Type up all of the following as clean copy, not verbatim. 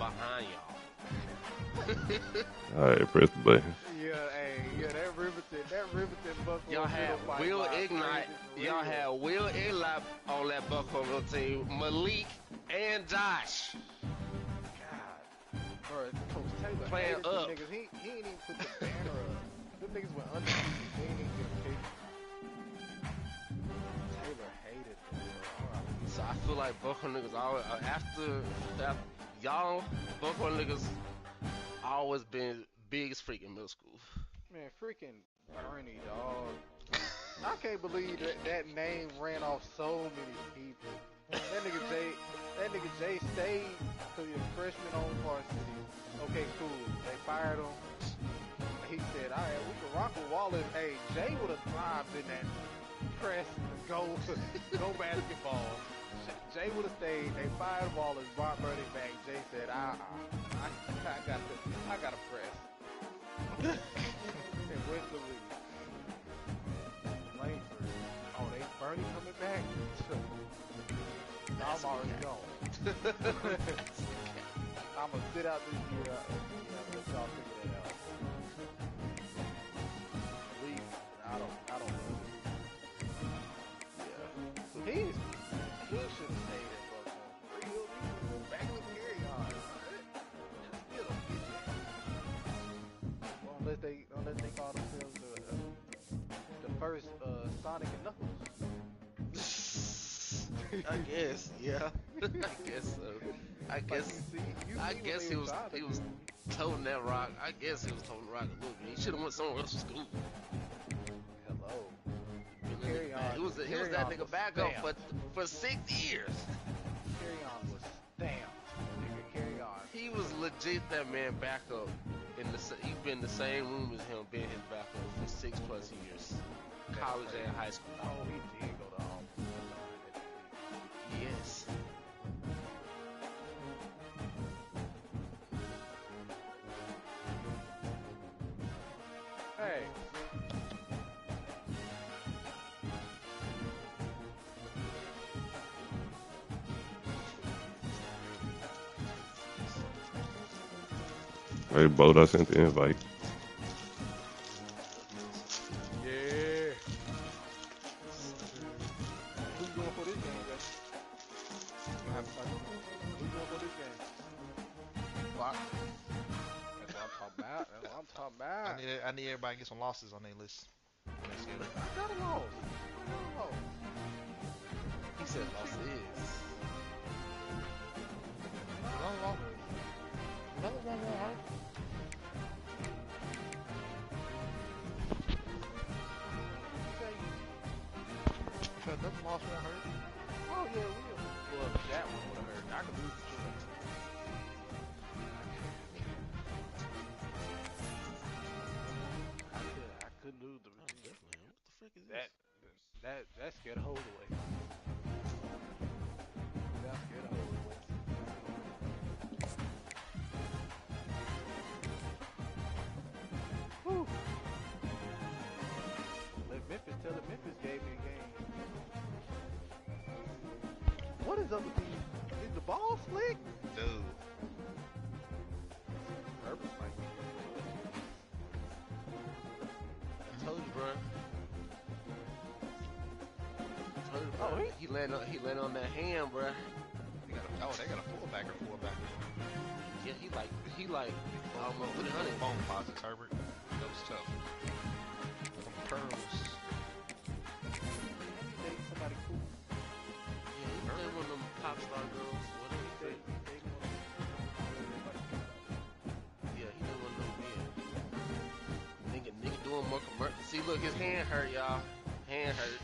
behind y'all. All right, press the button. That Riverton Buckhorn. Y'all had Will Ignite. Y'all had Will Ignite on that Buckhorn little team. Malik and Josh. God, bro, Coach Taylor Playing hated them up. niggas. He ain't even put the banner up. Them niggas went undefeated. They ain't even get a pick. Taylor hated them, bro. All right. So I feel like Buckhorn niggas always after y'all Buckhorn niggas always been biggest freak in middle school. Man, freaking Bernie, dog. I can't believe that name ran off so many people. That nigga Jay stayed to the freshman on varsity. Okay, cool. They fired him. He said, all right, we can rock with Wallace. Hey, Jay would have thrived in that press, go basketball. Jay would have stayed. They fired Wallace, brought Bernie back. Jay said, I got to press. And went to leave. Langford. Oh, they Bernie coming back? I'm already gone. I'm going to sit out this year and let y'all figure that out. Leave. I don't know. Yeah. He should have stayed at Buckhorn. Real, back with Gary on. Still don't get that. Unless they call themselves the first Sonic and Knuckles. I guess, yeah. I guess so. I guess he was toting that rock. I guess he was toting the rock a little bit. He should have went somewhere else to school. Hello. He was that nigga backup for 6 years. Carry on was stamped. Nigga, carry on. He was legit that man backup. He's been in the same room as him, been his backup for 6+ years. College and high school. Oh, he did go to home. Yes. Hey. Hey, Boat, I sent the invite. Yeah. Who's going for this game, guys? Who's going for this game? Clock. That's what I'm talking about. I need everybody to get some losses on their list. Let's get it. I got a loss. He said loss is. Another one won't hurt. Another loss won't hurt. Oh, yeah, it will. Well, that one would have hurt. I could lose the choice. I could lose the Definitely. What the frick is this? That scared the hoes away. That scared the hoes away. Whew. Tell the Memphis gave me a game. What is up with these? Is the ball slick? Dude. Herbert might be. I told you, bro. He landed on that hand, bro. They got a fullback or fullback. Yeah, he like almost 300. Phone posits, Herbert. That was tough. Some curls. Somebody cool. Yeah, he played one of them pop star girls. Whatever. Yeah, he did one of them. Yeah. Nigga doing more commercial. See, look, his hand hurt, y'all. Hand hurt.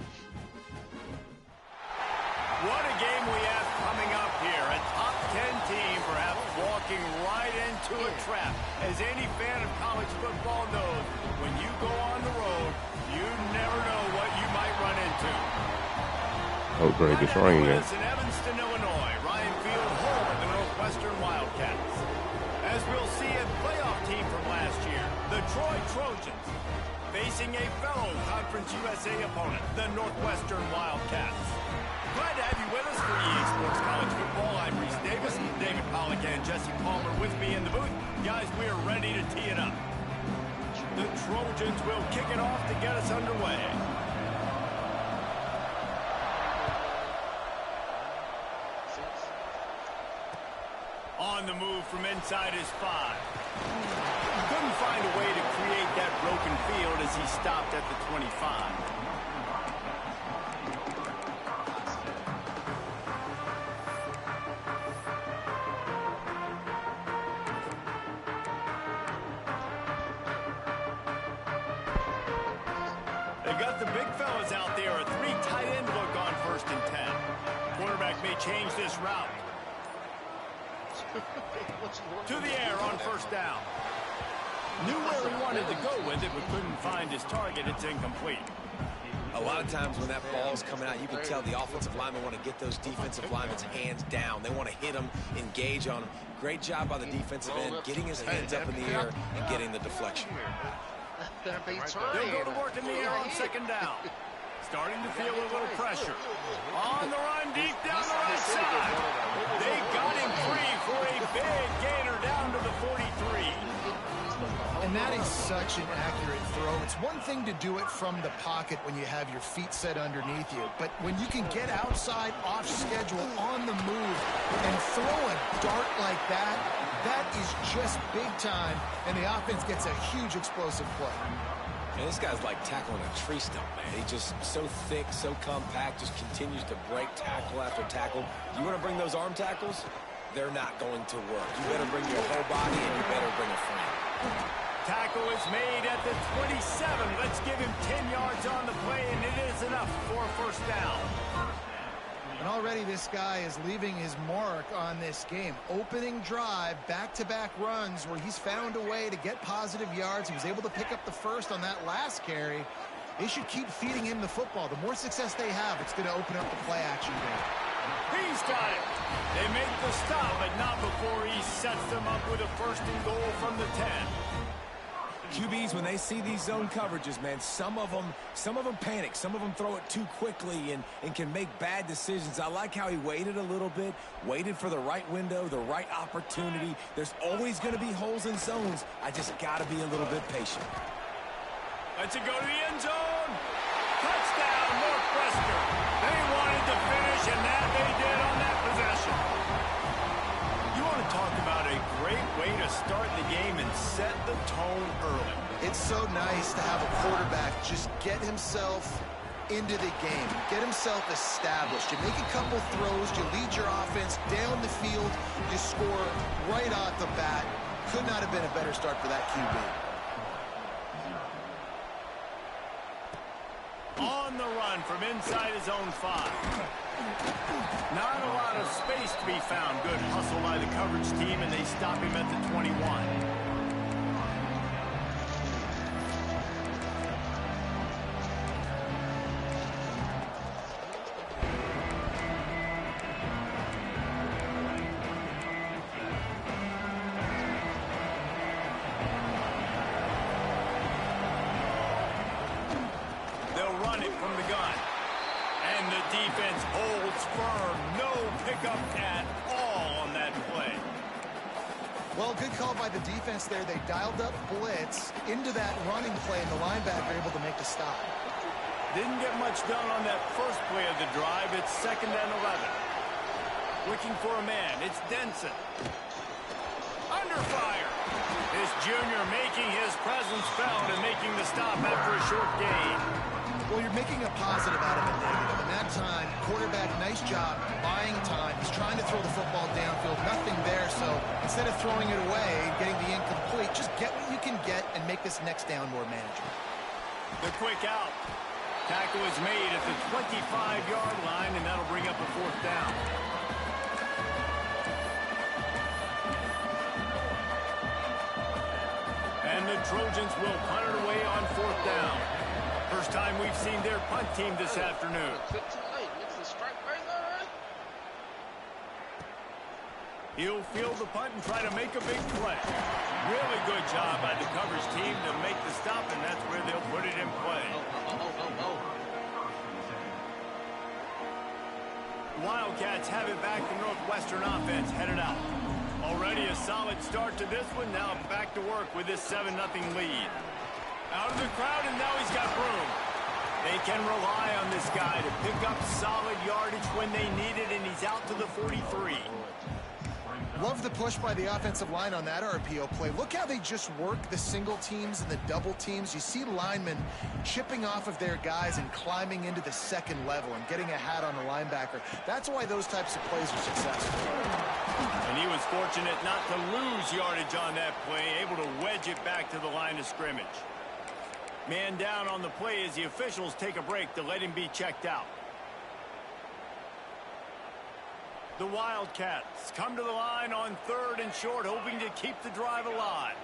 What a game we have coming up here. A top 10 team perhaps walking right into a trap. As any fan of college football knows, when you go on the road, you never know what you might run into. Oh, great, it's raining. In Evanston, Illinois, Ryan Field home of the Northwestern Wildcats. As we'll see, a playoff team from last year, the Troy Trojans, facing a fellow Conference USA opponent, the Northwestern Wildcats. Glad to have you with us for EA Sports College Football. I'm Reese Davis, David Pollock, and Jesse Palmer guys, we are ready to tee it up. The Trojans will kick it off to get us underway. On the move from inside his 5. Couldn't find a way to create that broken field as he stopped at the 25. They got the big fellas out there. A 3 tight end look on 1st and 10. Quarterback may change this route. To the air on 1st down. Knew where he wanted to go with it, but couldn't find his target. It's incomplete. A lot of times when that ball's coming out, you can tell the offensive linemen want to get those defensive linemen's hands down. They want to hit them, engage on them. Great job by the defensive end, getting his hands up in the air and getting the deflection. They'll go to work in the air on 2nd down. Starting to feel a little pressure. On the run, deep down the right side. They got him free for a big gainer down to the 43. And that is such an accurate throw. It's one thing to do it from the pocket when you have your feet set underneath you, but when you can get outside, off schedule, on the move, and throw a dart like that, that is just big time, and the offense gets a huge explosive play. And this guy's like tackling a tree stump, man. He's just so thick, so compact, just continues to break tackle after tackle. You want to bring those arm tackles? They're not going to work. You better bring your whole body, and you better bring a frame. Tackle is made at the 27. Let's give him 10 yards on the play, and it is enough for a 1st down. And already this guy is leaving his mark on this game. Opening drive, back-to-back runs where he's found a way to get positive yards. He was able to pick up the 1st on that last carry. They should keep feeding him the football. The more success they have, it's going to open up the play-action game. He's got it. They make the stop, but not before he sets them up with a 1st and goal from the 10. QBs, when they see these zone coverages, man, some of them panic. Some of them throw it too quickly and can make bad decisions. I like how he waited a little bit, waited for the right window, the right opportunity. There's always going to be holes in zones. I just got to be a little bit patient. Let's it go to the end zone. Touchdown, Northwestern. They wanted to finish, and that they did on that possession. You want to talk about a great way to start the game and set the tone early. It's so nice to have a quarterback just get himself into the game, get himself established. You make a couple throws, you lead your offense down the field, you score right off the bat. Could not have been a better start for that QB. On the run from inside his own 5. Not a lot of space to be found. Good hustle by the coverage team, and they stop him at the 21. They'll run it from the gun. And the defense holds firm. No pickup at all on that play. Well, good call by the defense there. They dialed up blitz into that running play, and the linebacker able to make the stop. Didn't get much done on that first play of the drive. It's 2nd and 11. Looking for a man. It's Denson. Under fire. This junior making his presence felt and making the stop after a short gain. Well, you're making a positive out of a negative. And that time, quarterback, nice job buying time. He's trying to throw the football downfield. Nothing there, so instead of throwing it away and getting the incomplete, just get what you can get and make this next down more manageable. The quick out. Tackle is made at the 25-yard line, and that'll bring up a 4th down. And the Trojans will punt it away on 4th down. First time we've seen their punt team this afternoon. He'll field the punt and try to make a big play. Really good job by the coverage team to make the stop, and that's where they'll put it in play. Wildcats have it back. The Northwestern offense headed out. Already a solid start to this one. Now back to work with this 7-0 lead. Out of the crowd, and now he's got room. They can rely on this guy to pick up solid yardage when they need it, and he's out to the 43. Love the push by the offensive line on that RPO play. Look how they just work the single teams and the double teams. You see linemen chipping off of their guys and climbing into the second level and getting a hat on the linebacker. That's why those types of plays are successful. And he was fortunate not to lose yardage on that play, able to wedge it back to the line of scrimmage. Man down on the play as the officials take a break to let him be checked out. The Wildcats come to the line on 3rd and short, hoping to keep the drive alive.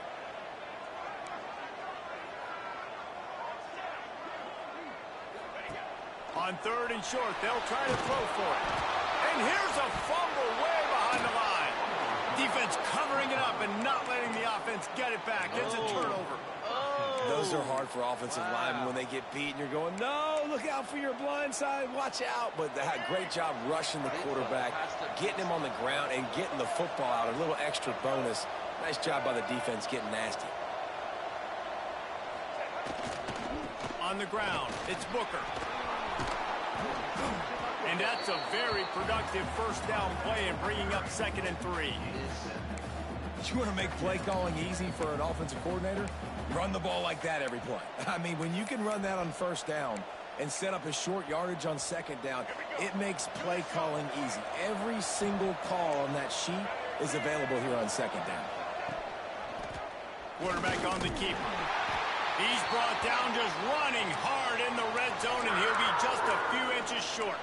On 3rd and short, they'll try to throw for it. And here's a fumble way behind the line. Defense covering it up and not letting the offense get it back. It's a turnover. Those are hard for offensive linemen when they get beat and you're going, no, look out for your blind side, watch out. But they had a great job rushing the quarterback, getting him on the ground and getting the football out. A little extra bonus. Nice job by the defense getting nasty. On the ground, it's Booker. And that's a very productive first down play and bringing up 2nd and 3. You want to make play calling easy for an offensive coordinator? Run the ball like that every play. I mean, when you can run that on 1st down and set up a short yardage on 2nd down, it makes play calling easy. Every single call on that sheet is available here on 2nd down. Quarterback on the keeper. He's brought down just running hard in the red zone, and he'll be just a few inches short.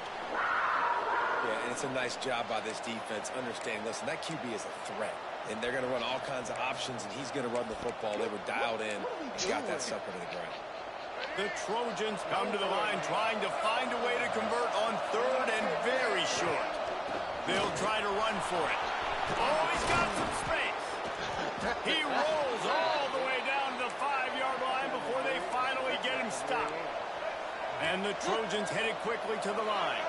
Yeah, and it's a nice job by this defense understanding, listen, that QB is a threat. And they're going to run all kinds of options, and he's going to run the football. They were dialed in and got that sucker to the ground. The Trojans come to the line trying to find a way to convert on 3rd and very short. They'll try to run for it. Oh, he's got some space. He rolls all the way down to the 5-yard line before they finally get him stopped. And the Trojans headed quickly to the line.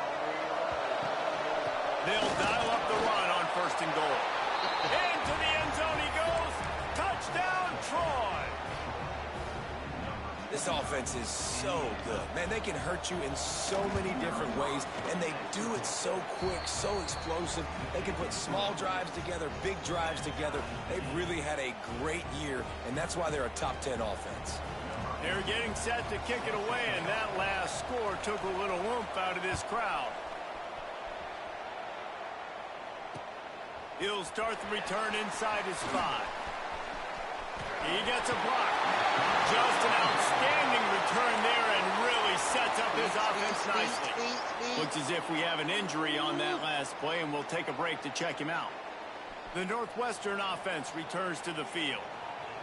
They'll dial up the run on 1st and goal. Into the end zone he goes. Touchdown, Troy. This offense is so good. Man, they can hurt you in so many different ways, and they do it so quick, so explosive. They can put small drives together, big drives together. They've really had a great year, and that's why they're a top 10 offense. They're getting set to kick it away, and that last score took a little oomph out of this crowd. He'll start the return inside his 5. He gets a block. Just an outstanding return there and really sets up his offense nicely. Looks as if we have an injury on that last play, and we'll take a break to check him out. The Northwestern offense returns to the field.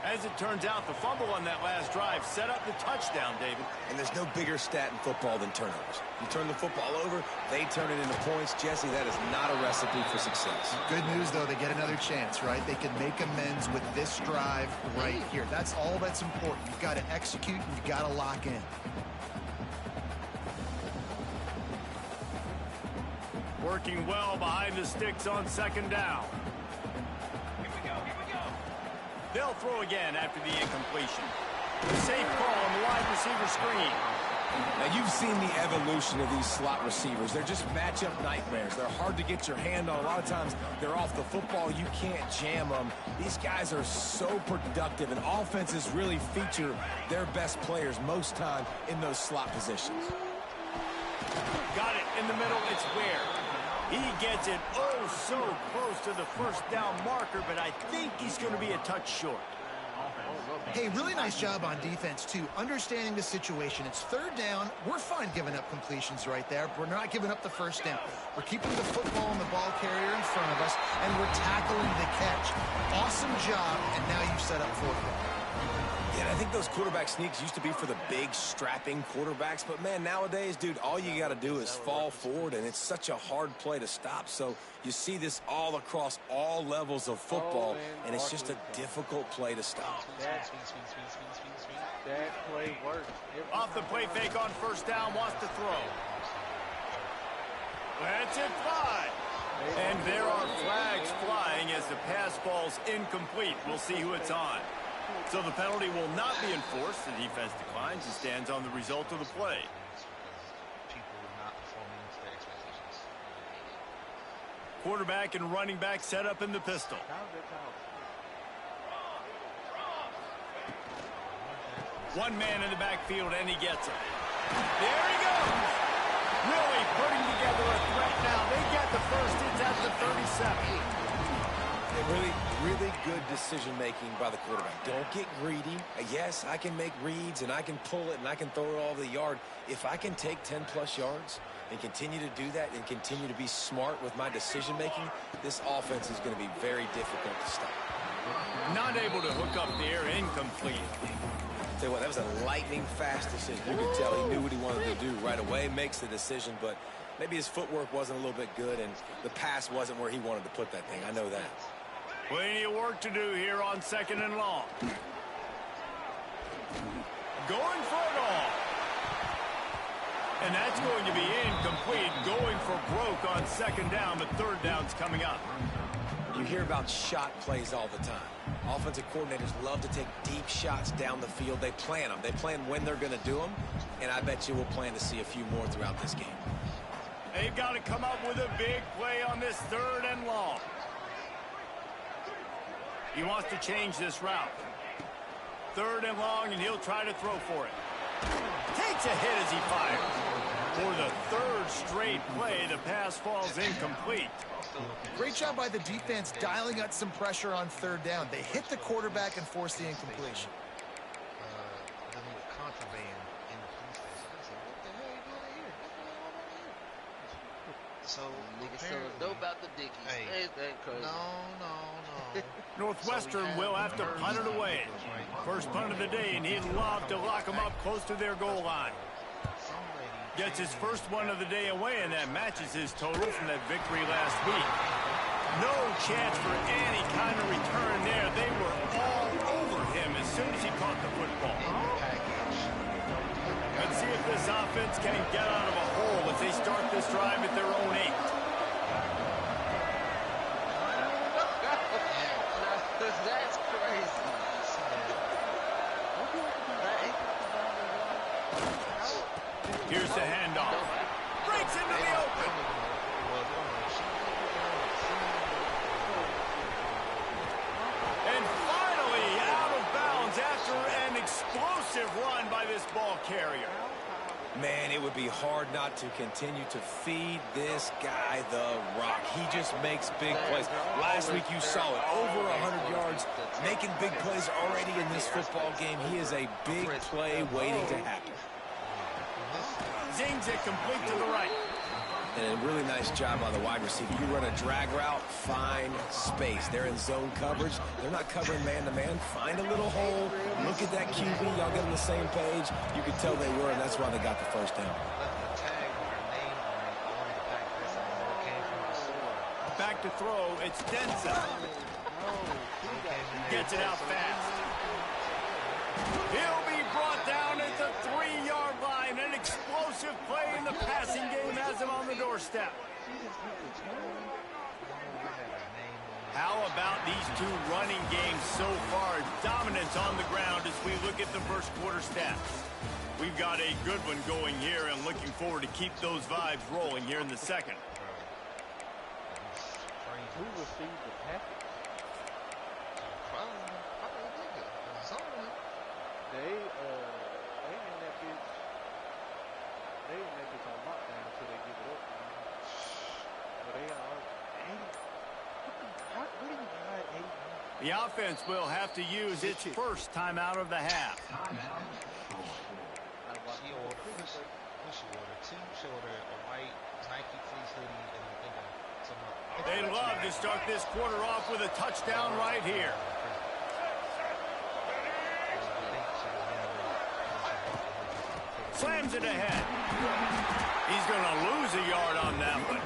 As it turns out, the fumble on that last drive set up the touchdown, David. And there's no bigger stat in football than turnovers. You turn the football over, they turn it into points. Jesse, that is not a recipe for success. Good news, though, they get another chance, right? They can make amends with this drive right here. That's all that's important. You've got to execute, and you've got to lock in. Working well behind the sticks on 2nd down. They'll throw again after the incompletion. The safe call on the wide receiver screen. Now, you've seen the evolution of these slot receivers. They're just matchup nightmares. They're hard to get your hand on. A lot of times, they're off the football. You can't jam them. These guys are so productive, and offenses really feature their best players most time in those slot positions. Got it in the middle. It's Ware. He gets it oh so close to the first down marker, but I think he's going to be a touch short. Hey, really nice job on defense, too. Understanding the situation. It's 3rd down. We're fine giving up completions right there. We're not giving up the first down. We're keeping the football and the ball carrier in front of us, and we're tackling the catch. Awesome job, and now you've set up 4th down. Yeah, and I think those quarterback sneaks used to be for the big, strapping quarterbacks. But, man, nowadays, dude, all you got to do is fall forward, and it's such a hard play to stop. So you see this all across all levels of football, and it's just a difficult play to stop. That play works. Off the play fake on 1st down, wants to throw. Let's it fly. And there are flags flying as the pass falls incomplete. We'll see who it's on. So the penalty will not be enforced. The defense declines and stands on the result of the play. Quarterback and running back set up in the pistol. One man in the backfield, and he gets it. There he goes. Really putting together a threat now. They get the first. It's at the 37. Really good decision-making by the quarterback. Don't get greedy. Yes, I can make reads, and I can pull it, and I can throw it all over the yard. If I can take 10-plus yards and continue to do that and continue to be smart with my decision-making, this offense is going to be very difficult to stop. Not able to hook up there, incomplete. Tell you what, that was a lightning-fast decision. You could tell he knew what he wanted to do right away, makes the decision, but maybe his footwork wasn't a little bit good, and the pass wasn't where he wanted to put that thing. I know that. Plenty of work to do here on 2nd and long. Going for it all. And that's going to be incomplete. Going for broke on 2nd down, but 3rd down's coming up. You hear about shot plays all the time. Offensive coordinators love to take deep shots down the field. They plan them. They plan when they're going to do them, and I bet you we'll plan to see a few more throughout this game. They've got to come up with a big play on this 3rd and long. He wants to change this route. 3rd and long, and he'll try to throw for it. Takes a hit as he fires. For the 3rd straight play, the pass falls incomplete. Great job by the defense dialing up some pressure on 3rd down. They hit the quarterback and forced the incompletion. So, niggas selling dope out the dickies. Hey, Ain't that crazy? No. Northwestern will have to punt it away. First punt of the day, and he'd love to lock them up close to their goal line. Gets his first one of the day away, and that matches his total from that victory last week. No chance for any kind of return there. They were all over him as soon as he caught the football. Let's see if this offense can get out of a hole as they start this drive at their own 8. That's crazy. Here's the handoff. Breaks into the open. And finally out of bounds after an explosive run by this ball carrier. Man, it would be hard not to continue to feed this guy the rock. He just makes big plays. Last week you saw it, over 100 yards, making big plays already in this football game. He is a big play waiting to happen. Zings it complete to the right. And a really nice job by the wide receiver. You run a drag route, find space. They're in zone coverage. They're not covering man-to-man. Find a little hole. Look at that QB. Y'all get on the same page. You could tell they were, and that's why they got the first down. Back to throw. It's Denson. Gets it out fast. He'll be brought down at the 3-yard line. An explosive play in the passing game has him on the doorstep. How about these two running games so far? Dominance on the ground as we look at the first quarter stats. We've got a good one going here and looking forward to keep those vibes rolling here in the second. Who received the package? They in that bitch on lockdown until they give it up. But they are 80. What do you got 80? The offense will have to use its first timeout of the half. They'd love to start this quarter off with a touchdown right here. Slams it ahead. He's going to lose a yard on that one.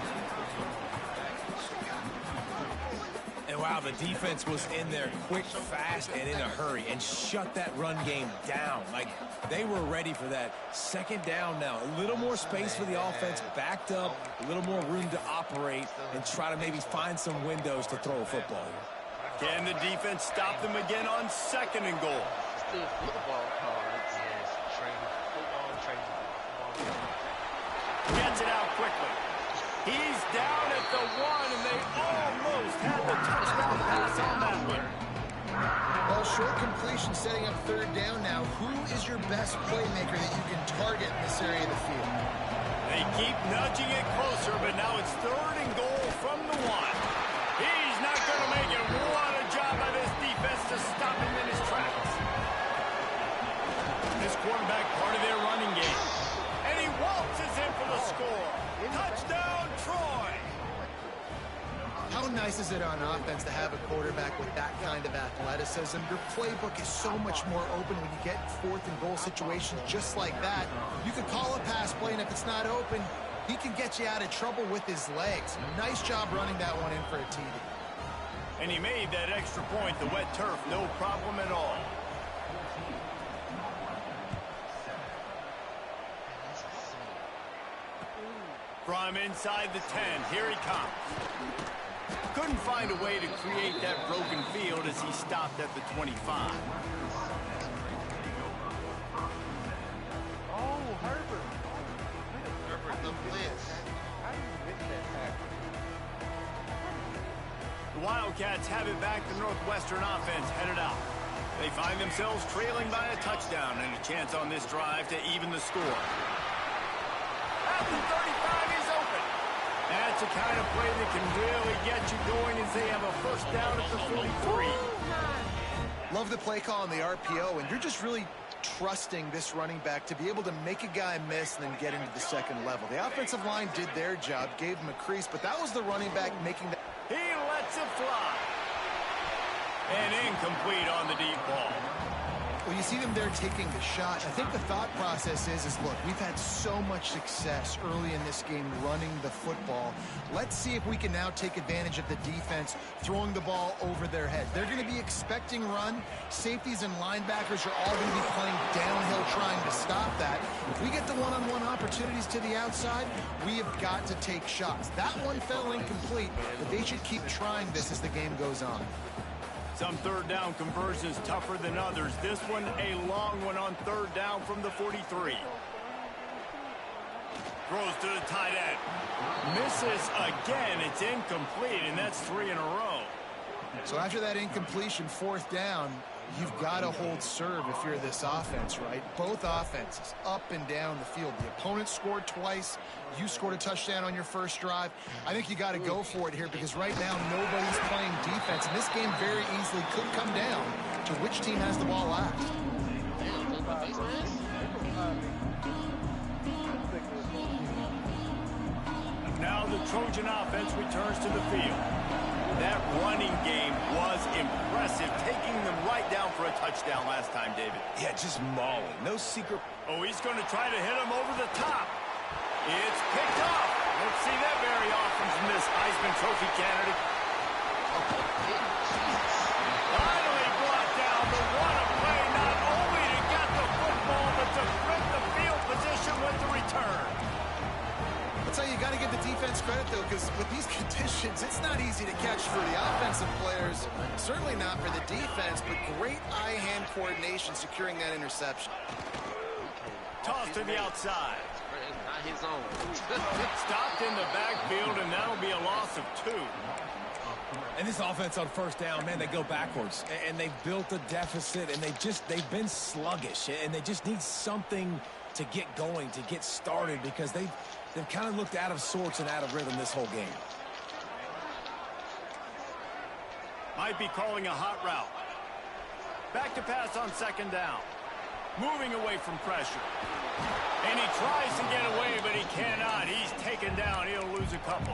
And Wow, the defense was in there quick, fast, and in a hurry and shut that run game down. Like, they were ready for that. Second down now. A little more space for the offense, backed up, a little more room to operate and try to maybe find some windows to throw a football. Can the defense stop them again on 2nd and goal? Still football cards. Yes, training football, training football. Gets it out quickly. He's down at the 1, and they almost had the touchdown pass on that one. Well, short completion setting up 3rd down now. Who is your best playmaker that you can target in this area of the field? They keep nudging it closer, but now it's 3rd and goal from the 1. He's not going to make it. What a job by this defense to stop him in his tracks. This quarterback part of their running game. And he waltzes in for the score. Touchdown, Troy! How nice is it on offense to have a quarterback with that kind of athleticism? Your playbook is so much more open when you get 4th and goal situations just like that. You can call a pass play, and if it's not open, he can get you out of trouble with his legs. Nice job running that one in for a TD. And he made that extra point, the wet turf, no problem at all. From inside the 10, here he comes. Couldn't find a way to create that broken field as he stopped at the 25. Oh, Herbert. Herbert the blitz. How do you miss that tackle? The Wildcats have it back. The Northwestern offense headed out. They find themselves trailing by a touchdown and a chance on this drive to even the score. At the 35, he's open. That's the kind of play that can really get you going as they have a 1st down at the 43. Love the play call on the RPO, and you're just really trusting this running back to be able to make a guy miss and then get into the 2nd level. The offensive line did their job, gave him a crease, but that was the running back making the... He lets it fly. And incomplete on the deep ball. Well, you see them there taking the shot. I think the thought process is look, we've had so much success early in this game running the football. Let's see if we can now take advantage of the defense throwing the ball over their head. They're going to be expecting run. Safeties and linebackers are all going to be playing downhill trying to stop that. If we get the one-on-one opportunities to the outside, we have got to take shots. That one fell incomplete, but they should keep trying this as the game goes on. Some 3rd down conversions tougher than others. This one a long one on 3rd down from the 43. Throws to the tight end. Misses again. It's incomplete, and that's 3 in a row. So after that incompletion, 4th down, you've got to hold serve if you're this offense, right? Both offenses up and down the field. The opponent scored twice. You scored a touchdown on your 1st drive. I think you got to go for it here because right now nobody's playing defense. And this game very easily could come down to which team has the ball last. Now the Trojan offense returns to the field. That running game was impressive, taking them right down for a touchdown last time, David. Yeah, just mauling. No secret. Oh, he's going to try to hit him over the top. It's picked off. Don't see that very often from this Heisman Trophy candidate. Finally brought down, but what a play, not only to get the football, but to flip the field position with the return. I'll tell you, you got to give the defense credit, though, because with these conditions, it's not easy to catch for the offensive players. Certainly not for the defense, but great eye-hand coordination securing that interception. Toss to the outside. Not his own. Stopped in the backfield, and that'll be a loss of 2. And this offense on 1st down, man, they go backwards. And they've built a deficit, and they've been sluggish. And they just need something to get going, to get started, because they've kind of looked out of sorts and out of rhythm this whole game. Might be calling a hot route. Back to pass on 2nd down. Moving away from pressure. And he tries to get away, but he cannot. He's taken down. He'll lose a couple.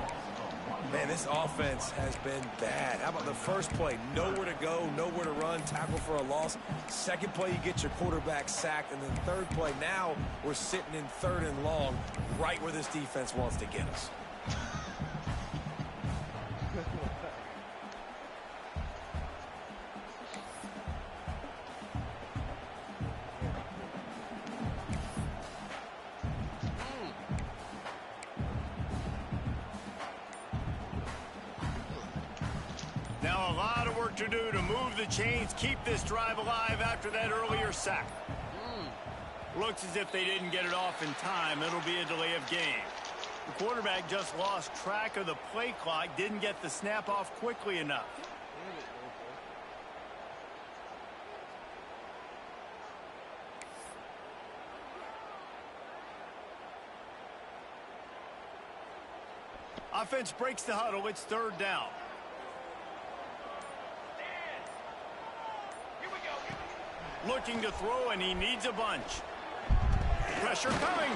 Man, this offense has been bad. How about the first play? Nowhere to go, nowhere to run, tackle for a loss. Second play, you get your quarterback sacked. And then 3rd play, now we're sitting in 3rd and long, right where this defense wants to get us. to do to move the chains, keep this drive alive after that earlier sack. Looks as if they didn't get it off in time. It'll be a delay of game. The quarterback just lost track of the play clock, didn't get the snap off quickly enough. Offense breaks the huddle. It's third down. Looking to throw, and he needs a bunch. Pressure coming.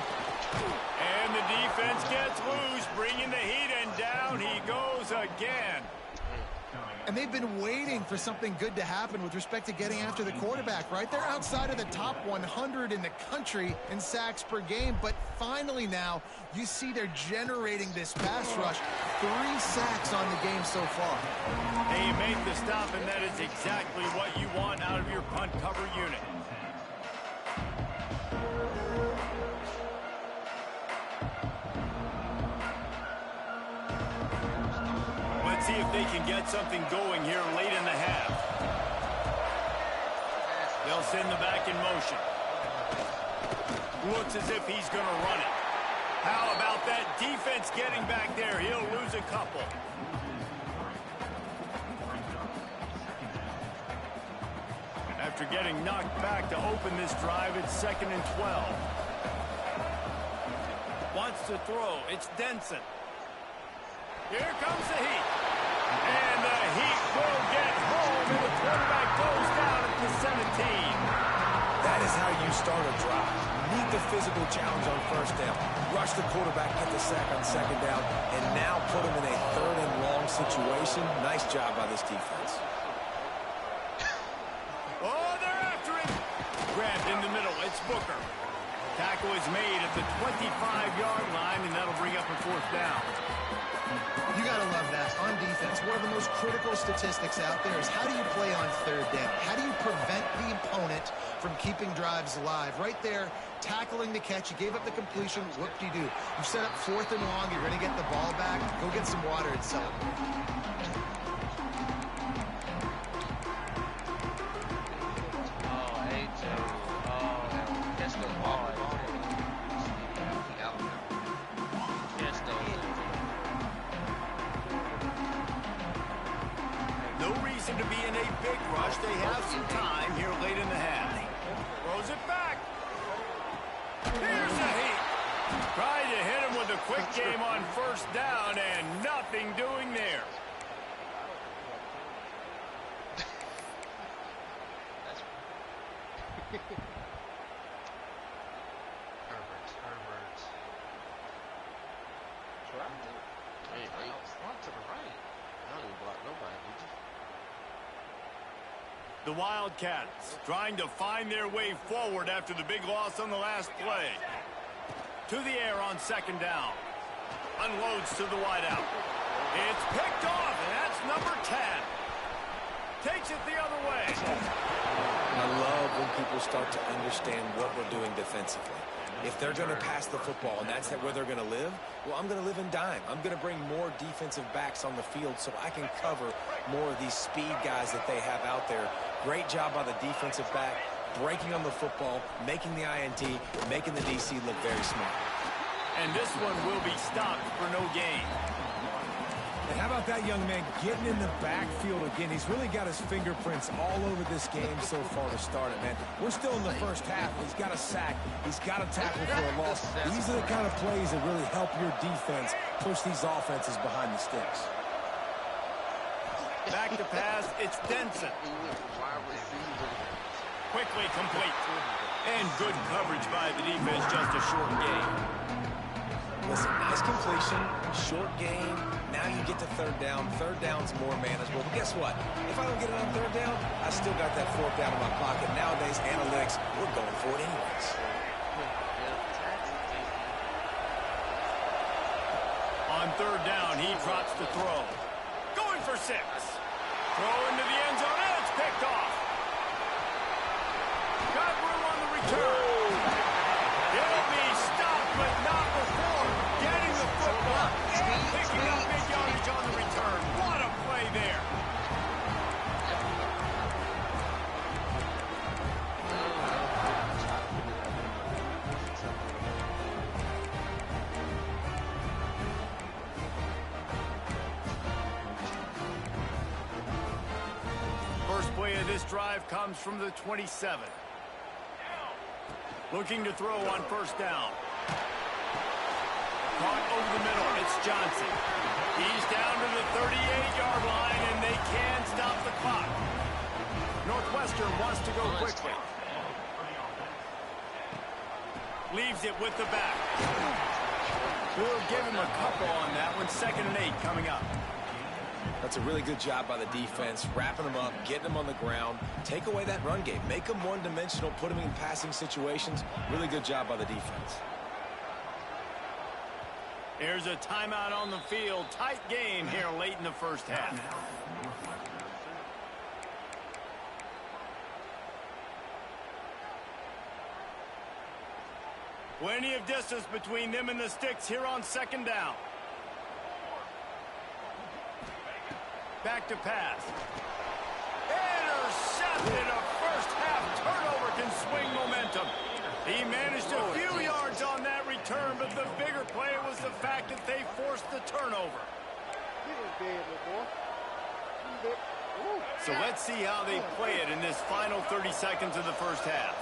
And the defense gets loose, bringing the heat, and down he goes again. And they've been waiting for something good to happen with respect to getting after the quarterback, right? They're outside of the top 100 in the country in sacks per game, but finally now you see they're generating this pass rush. 3 sacks on the game so far. They make the stop, and that is exactly what you want out of your punt cover unit. Let's see if they can get something going here late in the half. They'll send the back in motion. Looks as if he's going to run it. How about that defense getting back there? He'll lose a couple. After getting knocked back to open this drive, it's 2nd and 12. Wants to throw. It's Denson. Here comes the heat. And the heat will get home, and the quarterback goes down at the 17. That is how you start a drive. Meet the physical challenge on first down. Rush the quarterback, get the sack on second down, and now put him in a 3rd and long situation. Nice job by this defense. Oh, they're after it. Grabbed in the middle. It's Booker. Tackle is made at the 25-yard line, and that'll bring up a 4th down. You got to love that. On defense, one of the most critical statistics out there is how do you play on 3rd down? How do you prevent the opponent from keeping drives alive? Right there, tackling the catch. You gave up the completion. Whoop-de-doo. You set up 4th and long. You're going to get the ball back. Go get some water and sell it. To be in a big rush. They have some time here late in the half. Throws it back. Here's a heat. Tried to hit him with a quick game on 1st down, and nothing doing there. Herbert. Hey, to the right. I don't even block nobody, did you? The Wildcats trying to find their way forward after the big loss on the last play. To the air on 2nd down. Unloads to the wideout. It's picked off, and that's number 10. Takes it the other way. I love when people start to understand what we're doing defensively. If they're going to pass the football and that's where they're going to live, well, I'm going to live in dime. I'm going to bring more defensive backs on the field so I can cover more of these speed guys that they have out there. Great job by the defensive back, breaking on the football, making the INT, making the DC look very smart. And this one will be stopped for no gain. And how about that young man getting in the backfield again? He's really got his fingerprints all over this game so far to start it, man. We're still in the first half. He's got a sack. He's got a tackle for a loss. These are the kind of plays that really help your defense push these offenses behind the sticks. Back to pass, it's Denson. Quickly complete. And good coverage by the defense, just a short game. Listen, nice completion, short game. Now you get to 3rd down. 3rd down's more manageable. But guess what? If I don't get it on 3rd down, I still got that 4th down in my pocket. Nowadays, analytics, we're going for it anyways. On 3rd down, he drops the throw. Going for 6. Throw into the end zone, and it's picked off. Got room on the return. It'll be stopped, but not before getting the football and picking up big yardage on the return. What a play there. this drive comes from the 27. Looking to throw on first down. Caught over the middle. It's Johnson. He's down to the 38-yard line, and they can stop the clock. Northwestern wants to go quickly. Leaves it with the back. We'll give him a couple on that one. 2nd and 8 coming up. That's a really good job by the defense, wrapping them up, getting them on the ground. Take away that run game. Make them one-dimensional, put them in passing situations. Really good job by the defense. Here's a timeout on the field. Tight game here late in the first half. Plenty of distance between them and the sticks here on 2nd down. Back to pass. Intercepted. A first-half turnover can swing momentum. He managed a few yards on that return, but the bigger play was the fact that they forced the turnover. So let's see how they play it in this final 30 seconds of the first half.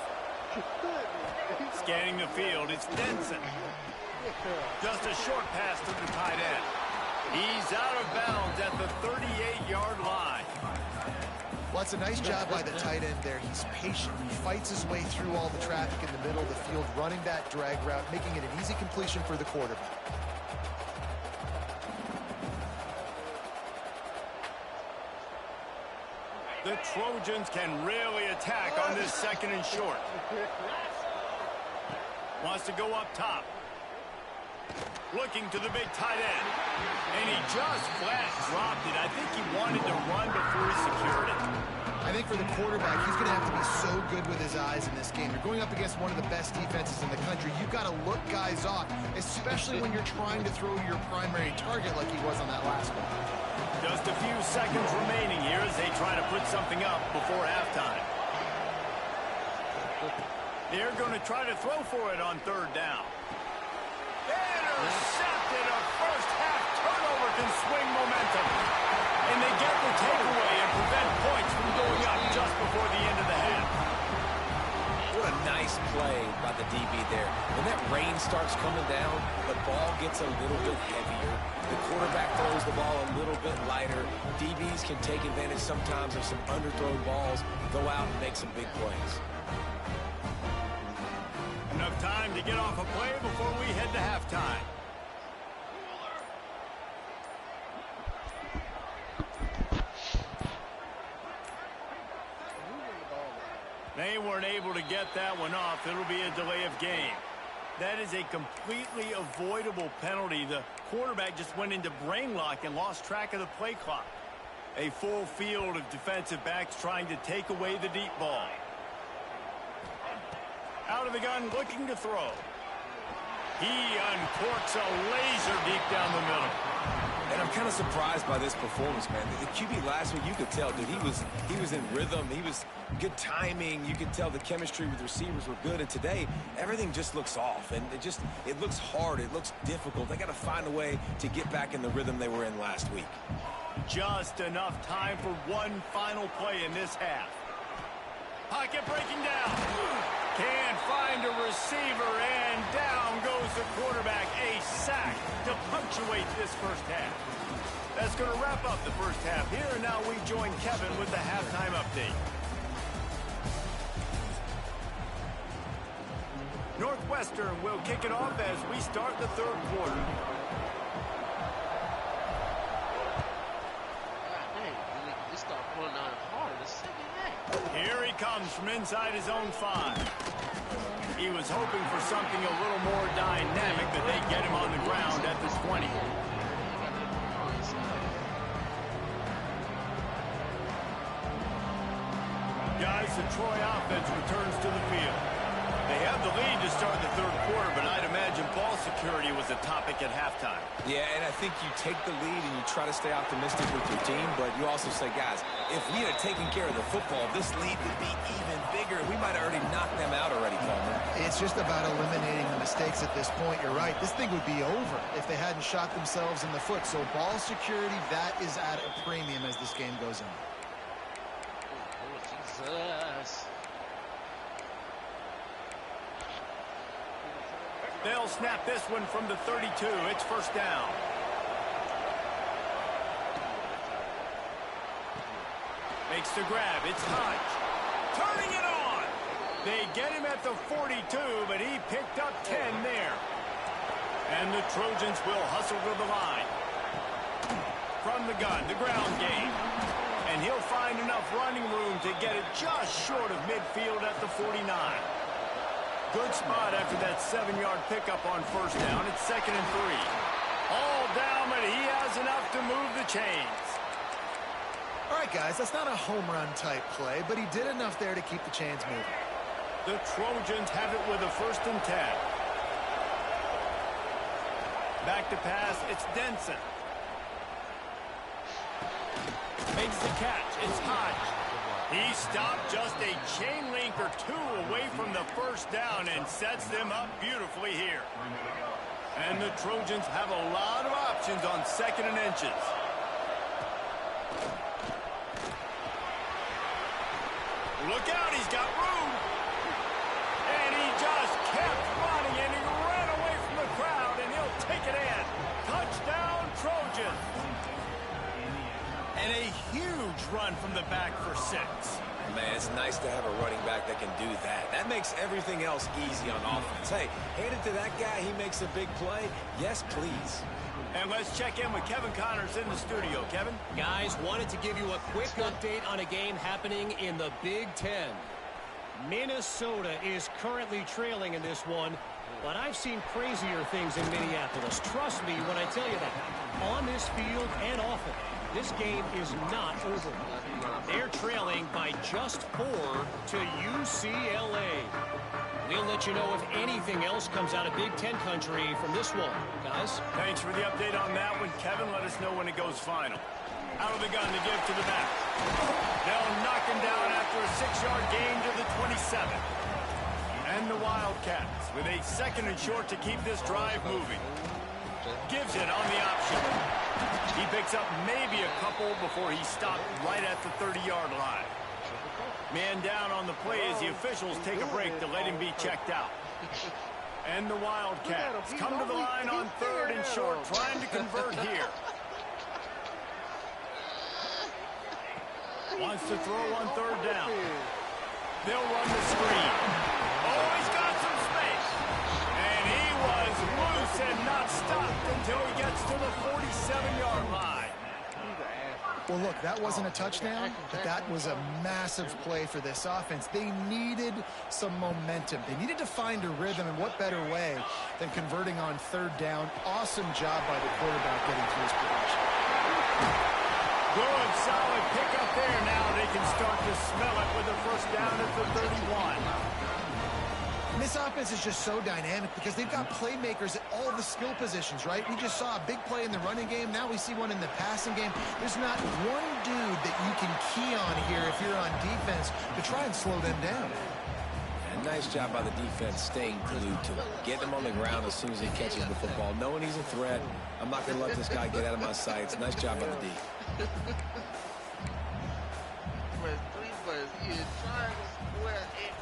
Scanning the field, it's Denson. Just a short pass to the tight end. He's out of bounds at the 38-yard line. Well, it's a nice job by the tight end there. He's patient. He fights his way through all the traffic in the middle of the field, running that drag route, making it an easy completion for the quarterback. The Trojans can really attack on this 2nd and short. Wants to go up top. Looking to the big tight end. And he just flat dropped it. I think he wanted to run before he secured it. I think for the quarterback, he's going to have to be so good with his eyes in this game. You're going up against one of the best defenses in the country. You've got to look guys off, especially when you're trying to throw your primary target like he was on that last one. Just a few seconds remaining here as they try to put something up before halftime. They're going to try to throw for it on 3rd down. Intercepted. A first-half turnover can swing momentum. And they get the takeaway and prevent points from going up just before the end of the half. What a nice play by the DB there. When that rain starts coming down, the ball gets a little bit heavier. The quarterback throws the ball a little bit lighter. DBs can take advantage sometimes of some underthrown balls, go out and make some big plays. Enough time to get off a play before we head to halftime. They weren't able to get that one off. It'll be a delay of game. That is a completely avoidable penalty. The quarterback just went into brain lock and lost track of the play clock. A full field of defensive backs trying to take away the deep ball. Out of the gun, looking to throw. He uncorks a laser deep down the middle. And I'm kind of surprised by this performance, man. The QB last week, you could tell, dude, he was in rhythm. He was good timing. You could tell the chemistry with receivers were good. And today, everything just looks off. And it looks hard. It looks difficult. They got to find a way to get back in the rhythm they were in last week. Just enough time for one final play in this half. Pocket breaking down. Can't find a receiver, and down goes the quarterback. A sack to punctuate this first half. That's going to wrap up the first half here, and now we join Kevin with the halftime update. Northwestern will kick it off as we start the 3rd quarter. Here he comes from inside his own 5. He was hoping for something a little more dynamic, but they get him on the ground at the 20. Guys, the Troy offense returns to the field. They have the lead to start the 3rd quarter, but I'd imagine ball security was a topic at halftime. Yeah, and I think you take the lead and you try to stay optimistic with your team, but you also say, guys, if we had taken care of the football, this lead would be even bigger. We might have already knocked them out already, Palmer. It's just about eliminating the mistakes at this point. You're right. This thing would be over if they hadn't shot themselves in the foot. So ball security, that is at a premium as this game goes on. They'll snap this one from the 32. It's first down. Makes the grab. It's Hodge. Turning it on. They get him at the 42, but he picked up 10 there. And the Trojans will hustle to the line. From the gun, the ground game. And he'll find enough running room to get it just short of midfield at the 49. Good spot after that 7-yard pickup on first down. It's 2nd and 3. All down, but he has enough to move the chains. All right, guys, that's not a home run type play, but he did enough there to keep the chains moving. The Trojans have it with a 1st and 10. Back to pass, it's Denson. Makes the catch, it's Hodge. He stopped just a chain link or two away from the first down and sets them up beautifully here. And the Trojans have a lot of options on 2nd and inches. Look out, he's got room. And he just kept running, and he ran away from the crowd, and he'll take it in. Touchdown, Trojans. And a huge run from the back for 6. Man, it's nice to have a running back that can do that. That makes everything else easy on offense. Hey, hand it to that guy, he makes a big play. Yes, please. And let's check in with Kevin Connors in the studio. Kevin? Guys, wanted to give you a quick update on a game happening in the Big Ten. Minnesota is currently trailing in this one, but I've seen crazier things in Minneapolis. Trust me when I tell you that. On this field and off it, this game is not over. They're trailing by just 4 to UCLA. We'll let you know if anything else comes out of Big Ten country from this one, guys. Thanks for the update on that one, Kevin. Let us know when it goes final. Out of the gun to give to the back. They'll knock him down after a 6-yard gain to the 27. And the Wildcats with a 2nd and short to keep this drive moving. Gives it on the option. He picks up maybe a couple before he stopped right at the 30-yard line. Man down on the play as the officials take a break to let him be checked out. And the Wildcats come to the line on 3rd and short, trying to convert here. Wants to throw on 3rd down. They'll run the screen. Oh, he's got some space. And he was loose and not stopped until he gets to the 47-yard line. Well, look, that wasn't a touchdown, but that was a massive play for this offense. They needed some momentum. They needed to find a rhythm, and what better way than converting on 3rd down. Awesome job by the quarterback getting to his production. Good, solid pickup there. Now they can start to smell it with a 1st down at the 31. And this offense is just so dynamic because they've got playmakers at all the skill positions, right? We just saw a big play in the running game. Now we see one in the passing game. There's not one dude that you can key on here if you're on defense to try and slow them down. And nice job by the defense staying glued to him. Getting him on the ground as soon as he catches the football. Knowing he's a threat. I'm not going to let this guy get out of my sights. Nice job by the D.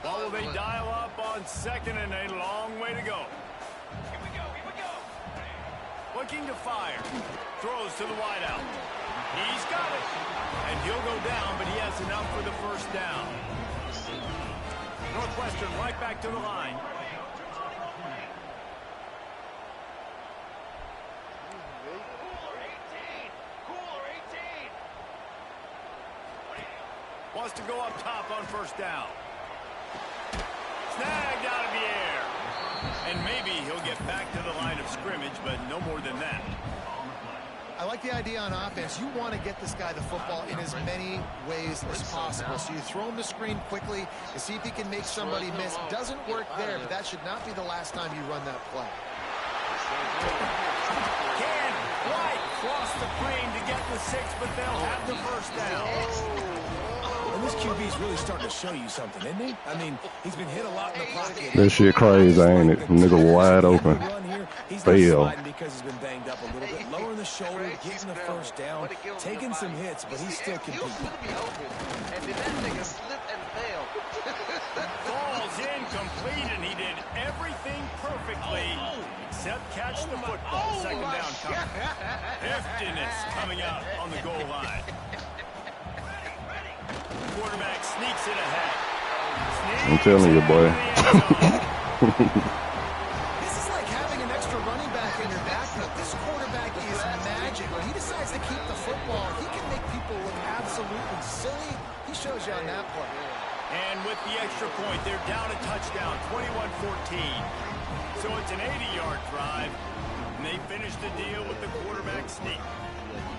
Well, will they dial up on 2nd and a long way to go? Here we go. Looking to fire. Throws to the wideout. He's got it. And he'll go down, but he has enough for the 1st down. Northwestern right back to the line. Wants to go up top on 1st down. Snagged out of the air. And maybe he'll get back to the line of scrimmage, but no more than that. I like the idea on offense. You want to get this guy the football in as many ways as possible. So you throw him the screen quickly to see if he can make somebody miss. Doesn't work there, but that should not be the last time you run that play. Can't quite cross the plane to get the 6, but they'll have the 1st down. And this QB's really starting to show you something, isn't he? I mean, he's been hit a lot in the pocket. That shit crazy, ain't it? Nigga wide open. He's Fail. because he's been banged up a little bit. Lowering the shoulder, getting the 1st down, taking some hits, but he's still competing. And then that nigga slipped and fell. Falls incomplete, and he did everything perfectly catch the football. Second down coming. Heftiness coming out on the goal line. Quarterback sneaks it ahead. I'm telling you, boy. This is like having an extra running back in your backfield. This quarterback is magic. When he decides to keep the football, he can make people look absolutely silly. He shows you on that play. And with the extra point, they're down a touchdown, 21-14. So it's an 80-yard drive, and they finish the deal with the quarterback sneak.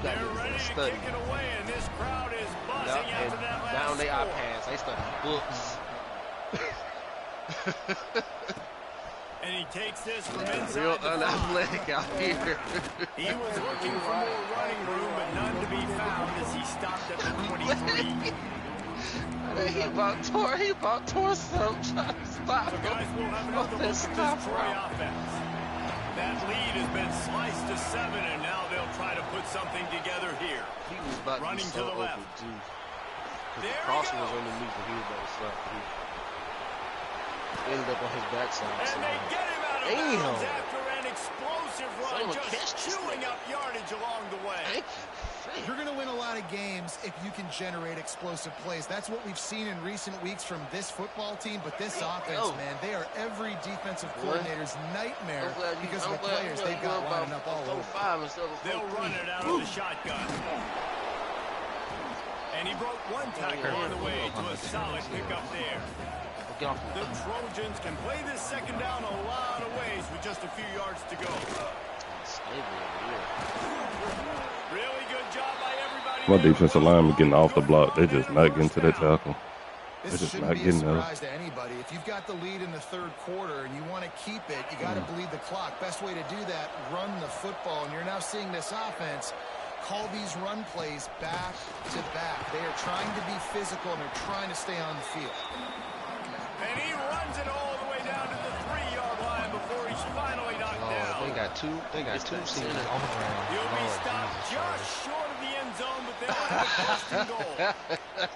They're ready to kick it away, and this crowd is buzzing after that last down they score. iPads. They study books. And he takes this from inside Real the 5. unathletic out here. He was looking for more running room, but none to be found as he stopped at the 23. He about tore something trying to stop So him. guys, we'll have another look at this Troy offense. That lead has been sliced to 7, and now they'll try to put something together here. He was about Running to to the open, left. too. Because There the we crosser go. was underneath and he was about to slap. He ended up on his backside. And they get him out of Damn. bounds after an explosive run, Someone catch just this chewing thing. up yardage along the way. Thank you. You're going to win a lot of games if you can generate explosive plays. That's what we've seen in recent weeks from this football team, but this offense, man, they are every defensive coordinator's nightmare because of the players they've got lining up all over. They'll run it out of the shotgun. And he broke one tackle on the way to a solid pickup there. The Trojans can play this second down a lot of ways with just a few yards to go. Really good job by everybody. My defensive lineman getting off the block. They just not getting to that tackle. They're This just shouldn't not be a getting there. surprise to anybody. If you've got the lead in the third quarter and you want to keep it, you got to bleed the clock. Best way to do that, run the football. And you're now seeing this offense call these run plays back to back. They are trying to be physical and they're trying to stay on the field. And he runs it all the way down to the 3-yard line before he's finally knocked down. They got two seniors on the ground. He'll be Lord stopped Jesus just Christ. short of the end zone, but they'll have a first and goal.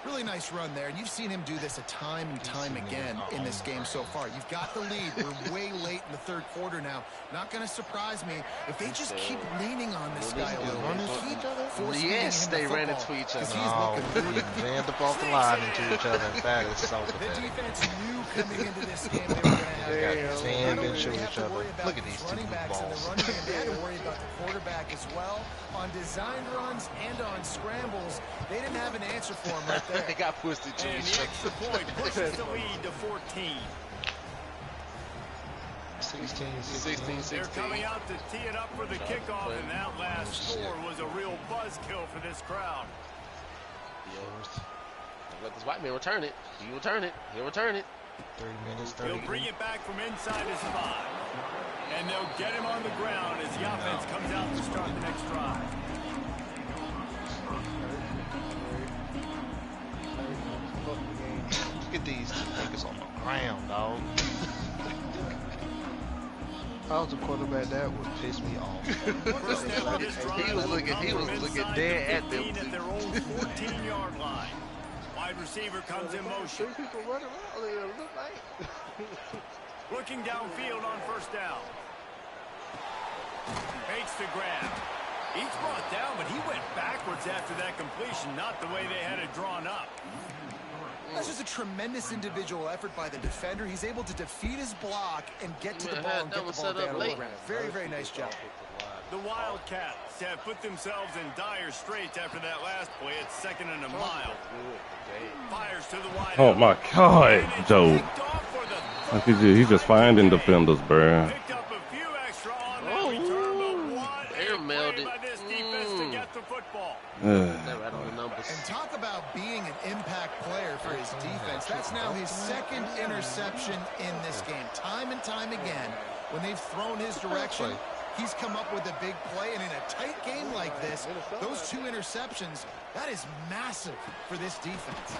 Really nice run there, and you've seen him do this a time and time again in this game so far. You've got the lead. We're way late in the third quarter now. Not going to surprise me if they just keep leaning on this guy a little bit. Keep force-feeding Yes, him they the ran football, into each other. 'cause he's Oh, looking we really ran up off the line into each other. That is so The pathetic. defense knew coming into this game they were going to have They that. got 10 Not only been did shooting they have each to other. worry about Look at these these two running backs and the balls. running game, they had to worry about the quarterback as well. On designed runs and on scrambles, they didn't have an answer for him right there. They got pushed into And each the other. extra point pushes the lead to 14. 16. They're coming out to tee it up for the kickoff, and that last score was a real buzzkill for this crowd. Let this white man return it. He return it. He'll return it. 30 minutes, He'll 30 bring it back from inside his 5. And they'll get him on the ground as the offense comes out to start the next drive. Look at these two niggas on the ground, dog. If I was a quarterback, that would piss me off. First down for this drive He was will looking- come he was from looking inside dead the at them, 15 at their own 14-yard line. Wide receiver comes in motion. Two people running around, they look like. Looking downfield on first down. Makes the grab. Each brought down, but he went backwards after that completion, not the way they had it drawn up. That's just a tremendous individual effort by the defender. He's able to defeat his block and get to the Man, ball that and get the was ball set up down late. all around. Very, very nice job. The Wildcats have put themselves in dire straits after that last play. It's 2nd and a mile. Fires to the wide. Oh my God, Joe. Picked off for the Look at you. He's just finding defenders, bruh. Picked up a few extra on that return, but what Air a play mailed by this defense to get the football. They're right on the numbers. And talk about being an impact player for his defense. That's now his 2nd interception in this game. Time and time again, when they've thrown his direction, he's come up with a big play. And in a tight game like this, those 2 interceptions, that is massive for this defense.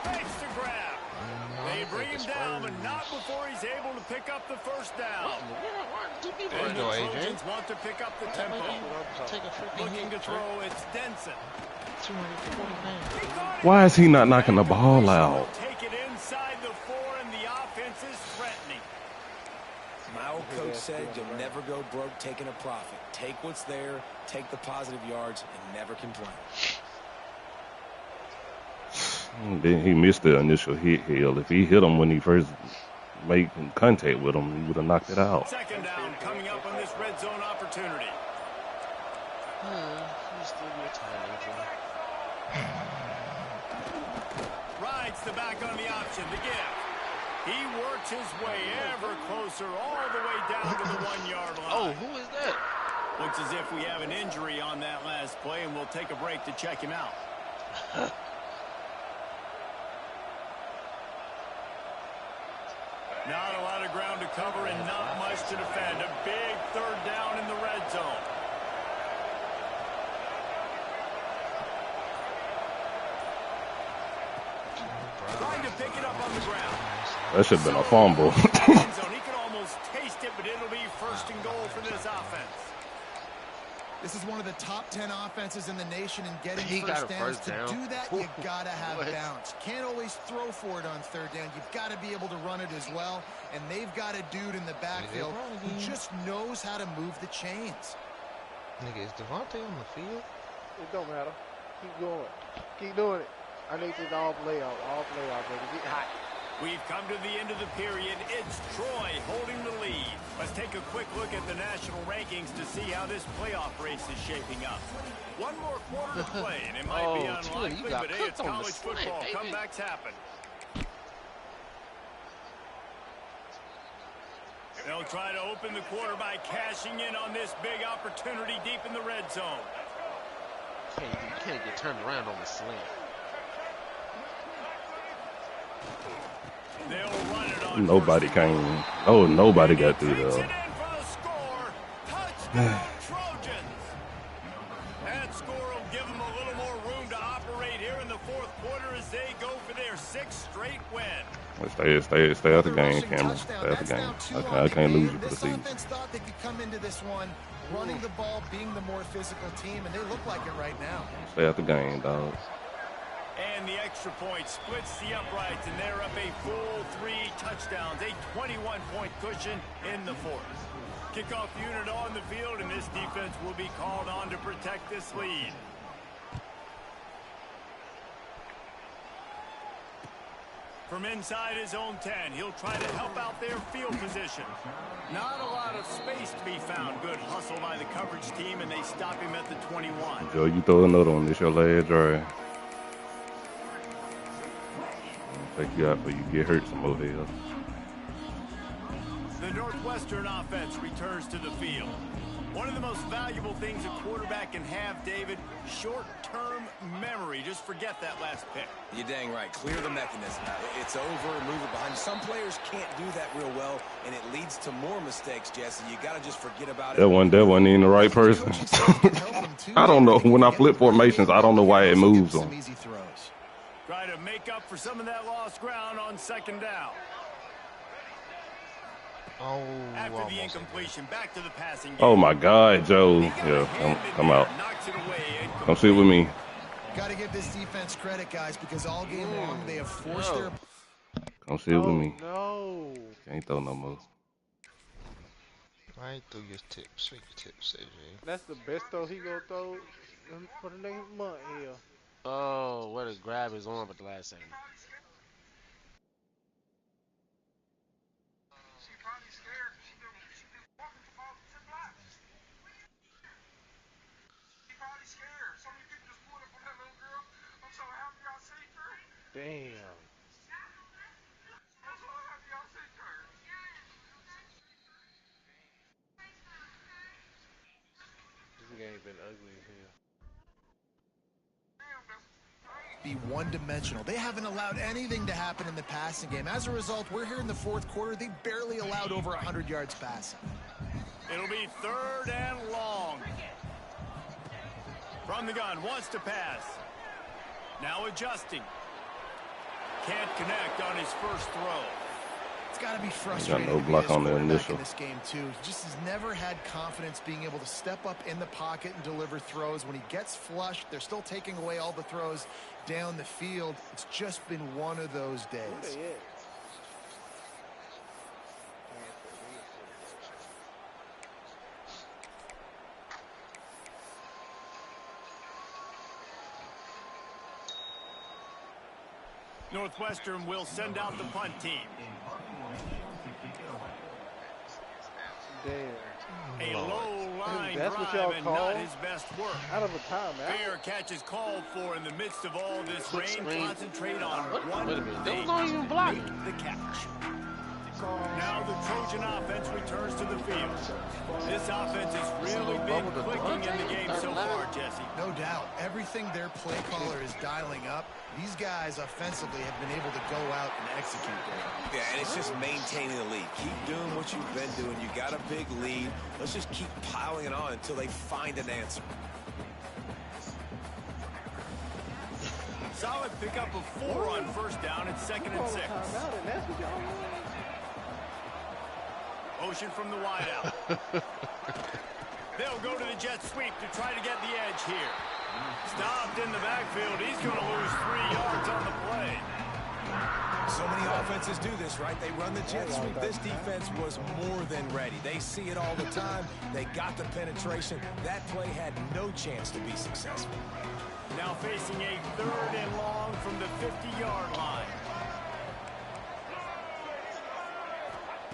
Fakes the grab. They bring him down, but not before he's able to pick up the first down. There you And go, the AJ. Trojans want to pick up the tempo. Take a freaking Looking to hit, throw, it's Denson. 240 pounds. Why is he not knocking the ball out? Take it inside the 4, and the offense is threatening. My old coach said you'll never code broke taking a profit. Take what's there, take the positive yards, and never complain. Then he missed the initial hit, Hill. If he hit him when he first made contact with him, he would have knocked it out. Second down coming up on this red zone opportunity. He's still a teenager. Rides the back on the option, the gift. He works his way ever closer all the way down to the 1-yard line. Oh, who is that? Looks as if we have an injury on that last play, and we'll take a break to check him out. Not a lot of ground to cover and not much to defend. A big third down in the red zone. Trying to pick it up on the ground. That should have been a fumble. He can almost taste it, but it'll be first and goal for this offense. This is one of the top 10 offenses in the nation, and getting got first a downs. first down. To do that, you gotta have What? bounce. Can't always throw for it on third down. You've got to be able to run it as well, and they've got a dude in the backfield who just knows how to move the chains. Nigga, is Devontae on the field? It don't matter. Keep going. Keep doing it. I need this all playoff, baby. Get hot. We've come to the end of the period. It's Troy holding the lead. Let's take a quick look at the national rankings to see how this playoff race is shaping up. One more quarter to play, and it might be unlikely, you got but hey, it's cooked on the college slant, football. baby. Comebacks happen. They'll try to open the quarter by cashing in on this big opportunity deep in the red zone. You can't get turned around on the slant. They'll run it on Nobody first and came. goal. Oh, nobody got through Takes it there. in for the score. Touchdown, Trojans. That score will give them a little more room to operate here in the fourth quarter as they go for their sixth straight win. Stay out the game, Rushing Cameron. touchdown. Stay out the That's game. now 2 I on can't the lose game. you for the This season. offense thought they could come into this one running the ball, being the more physical team, and they look like it right now. Stay out the game, dog. And the extra point splits the uprights, and they're up a full 3 touchdowns, a 21-point cushion in the fourth. Kickoff unit on the field, and this defense will be called on to protect this lead. From inside his own 10, he'll try to help out their field position. Not a lot of space to be found. Good hustle by the coverage team, and they stop him at the 21. Joe, you throw another one. This your last drive. Take you out, but you get hurt some more here. The Northwestern offense returns to the field. One of the most valuable things a quarterback can have, David, short-term memory. Just forget that last pick. You're dang right. Clear the mechanism. It's over, move it behind you. Some players can't do that real well, and it leads to more mistakes, Jesse. You got to just forget about it. That wasn't even the right person. I don't know. When I flip formations, I don't know why it moves them. Some easy throws. Try to make up for some of that lost ground on second down. Oh, After the almost. incompletion, back to the passing game. Oh my God, Joe. Yeah, come out. Knocks it away. Come sit with me. Got to give this defense credit, guys, because all game long they have forced their. Come sit with me. No. Can't throw no more. I ain't through your tips. Sweet tips, AJ. That's the best throw he gonna throw for the next month here. Oh, what a grab his arm at the last second. Damn. This game been ugly as hell. Be one-dimensional. They haven't allowed anything to happen in the passing game. As a result, we're here in the fourth quarter. They barely allowed over 100 yards passing. It'll be third and long. From the gun, wants to pass. Now adjusting. Can't connect on his first throw. It's got to be frustrating. no to be block his on the quarterback initial. in this game too. He just has never had confidence being able to step up in the pocket and deliver throws. When he gets flushed, they're still taking away all the throws down the field. It's just been one of those days. Northwestern will send out the punt team. There. A low line That's what drive y'all and call not his best work. out of a timeout. Fair catch is called for in the midst of all this rain. Concentrate on one Wait a minute. That thing. was not even blocking. Make the catch. Now the Trojan offense returns to the field. This offense has really been clicking in the game so far, Jesse. No doubt. Everything their play caller is dialing up, these guys offensively have been able to go out and execute there. Yeah, and it's just maintaining the lead. Keep doing what you've been doing. You got a big lead. Let's just keep piling it on until they find an answer. Solid pickup of 4 on first down and 2nd and 6. Timeout, and that's what y'all want. Motion from the wideout. They'll go to the jet sweep to try to get the edge here. Stopped in the backfield. He's going to lose 3 yards on the play. So many offenses do this, right? They run the jet sweep. This defense was more than ready. They see it all the time. They got the penetration. That play had no chance to be successful. Now facing a 3rd and long from the 50-yard line.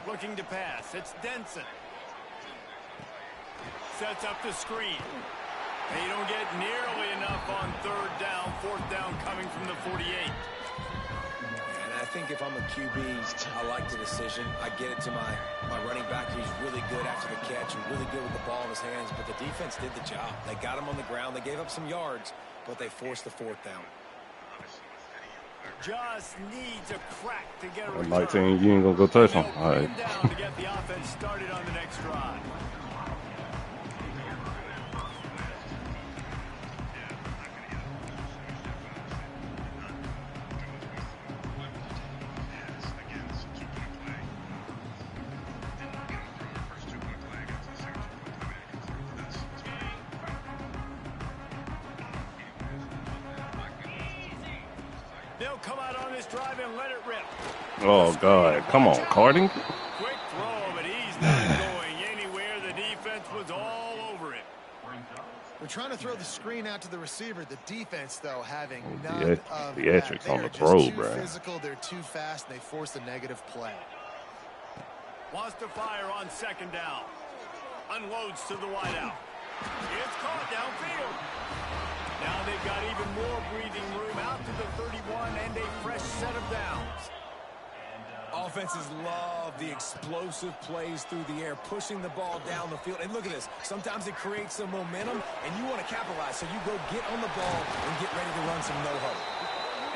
Looking to pass. It's Denson. Sets up the screen. They don't get nearly enough on 3rd down. 4th down coming from the 48. And I think if I'm a QB, I like the decision. I get it to my running back. He's really good after the catch and really good with the ball in his hands. But the defense did the job. They got him on the ground. They gave up some yards, but they forced the 4th down. Just needs a crack to get a 19, you ain't gonna go touch him. All right. Down to get the offense started on the next drive. They'll come out on this drive and let it rip. Oh, God. Come on, Carding. Quick throw, but he's not going anywhere. The defense was all over it. We're trying to throw the screen out to the receiver. The defense, though, having none The of theatrics that. on They the are just throw, too bro. physical. They're too fast. And they force a negative play. Wants to fire on 2nd down. Unloads to the wideout. It's caught downfield. Now they've got even more breathing room out to the 31 and a fresh set of downs. Offenses love the explosive plays through the air, pushing the ball down the field. And look at this. Sometimes it creates some momentum, and you want to capitalize. So you go get on the ball and get ready to run some no-huddle.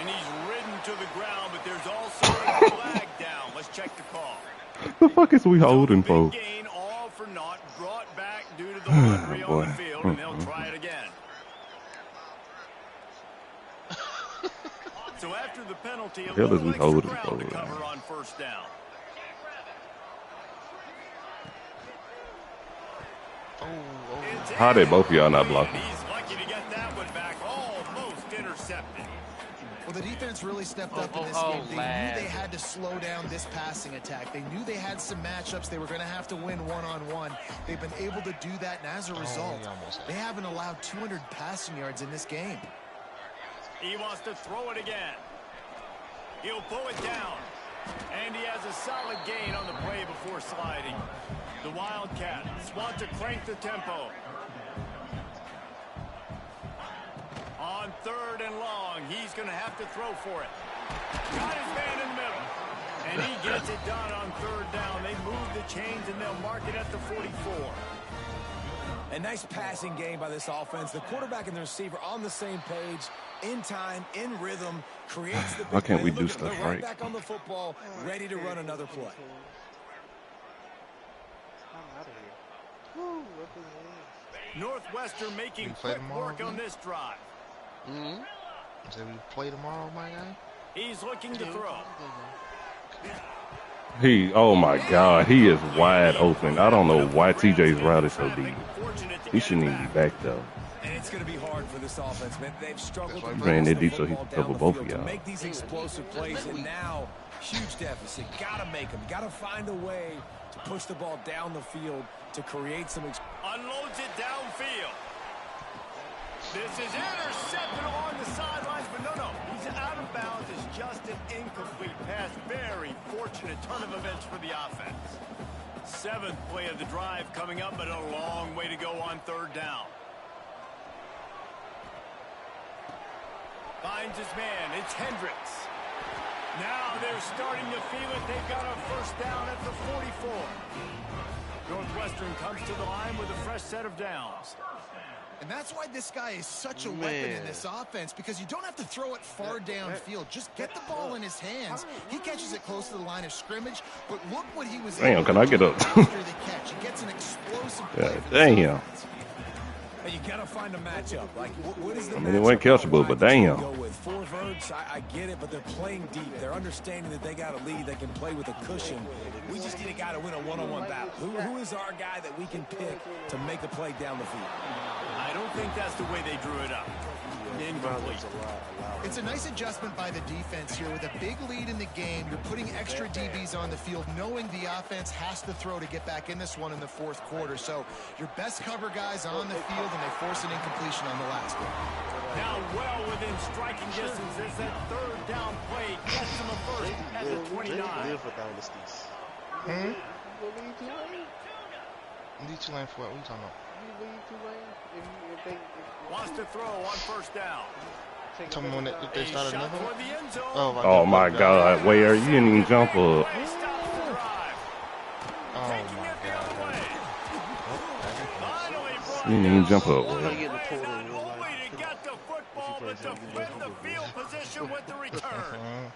And he's ridden to the ground, but there's also a flag down. Let's check the call. The fuck is we holding for? Big gain, all for naught, brought back due to the laundry on the field, and they'll try it again. So after the penalty, a Hell is little we extra holding ground to for? cover on 1st down. It's How they both of y'all not in. blocking? He's lucky to get that one back, almost intercepted. Well, the defense really stepped up in this game. They knew they had to slow down this passing attack. They knew they had some matchups they were going to have to win one-on-one. They've been able to do that, and as a result, they haven't allowed 200 passing yards in this game. He wants to throw it again. He'll pull it down. And he has a solid gain on the play before sliding. The Wildcats want to crank the tempo. On 3rd and long, he's going to have to throw for it. Got his man in the middle. And he gets it done on 3rd down. They move the chains, and they'll mark it at the 44. A nice passing game by this offense. The quarterback and the receiver on the same page, in time, in rhythm, creates the big Why can't we play. do Look at them. stuff They're right? back on the football, ready to run another play. I'm out of here. Woo, what the hell? Northwestern making play quick tomorrow, work on man? this drive. Mm-hmm. So we play tomorrow, my guy? He's looking to throw. Oh my God, he is wide open. I don't know why TJ's route is so deep. He shouldn't even be back though. And it's going to be hard for this offense, man. They've struggled to He ran pass that the deep so he football could cover down the both of field to y'all. make these explosive plays, and now huge deficit. Got to make them. Got to find a way to push the ball down the field to create some. Unloads it downfield. This is intercepted along the sidelines, but no. He's out out of bounds is just an incomplete pass. Very fortunate turn of events for the offense. 7th play of the drive coming up, but a long way to go on 3rd down. Finds his man. It's Hendricks. Now they're starting to feel it. They've got a 1st down at the 44. Northwestern comes to the line with a fresh set of downs. And that's why this guy is such a weapon in this offense, because you don't have to throw it far downfield. Just get the ball in his hands. He catches it close to the line of scrimmage, but look what he was able to do can I get up? after the catch. He gets an explosive play. Damn. You gotta find a matchup. Like, what is the I mean, it wasn't catchable, but damn. Go with 4 verts, I get it, but they're playing deep. They're understanding that they got a lead. They can play with a cushion. We just need a guy to win a one-on-one battle. Who is our guy that we can pick to make a play down the field? I don't think that's the way they drew it up. Incomplete. It's a nice adjustment by the defense here. With a big lead in the game, you're putting extra DBs on the field, knowing the offense has to throw to get back in this one in the 4th quarter. So your best cover guys on the field, and they force an incompletion on the last one. Now well within striking distance as that 3rd down play gets him a 1st at the 29. Live for dynasties. You believe Tulane? Lead Tulane for what? What are you talking about? You believe Tulane? If they Wants to throw on 1st down. Tell me when if they A started shot another toward one? the end zone. Oh my God, where you didn't even jump up. He stops the drive. Oh Taking my it the other God. way. Finally brought You didn't even jump up. down. Where? Not only to get the football, but to flip the field position with the return.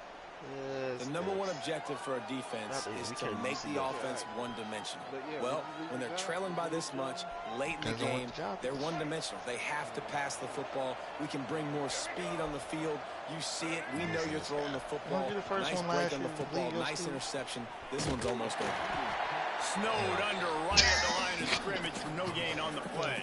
The number one objective for a defense is to make the offense one-dimensional. Well, when they're trailing by this much late in the game, they're one-dimensional. They have to pass the football. We can bring more speed on the field. You see it. We know you're throwing the football. Nice break on the football. Nice interception. This one's almost over. Snowed under right at the line of scrimmage for no gain on the play.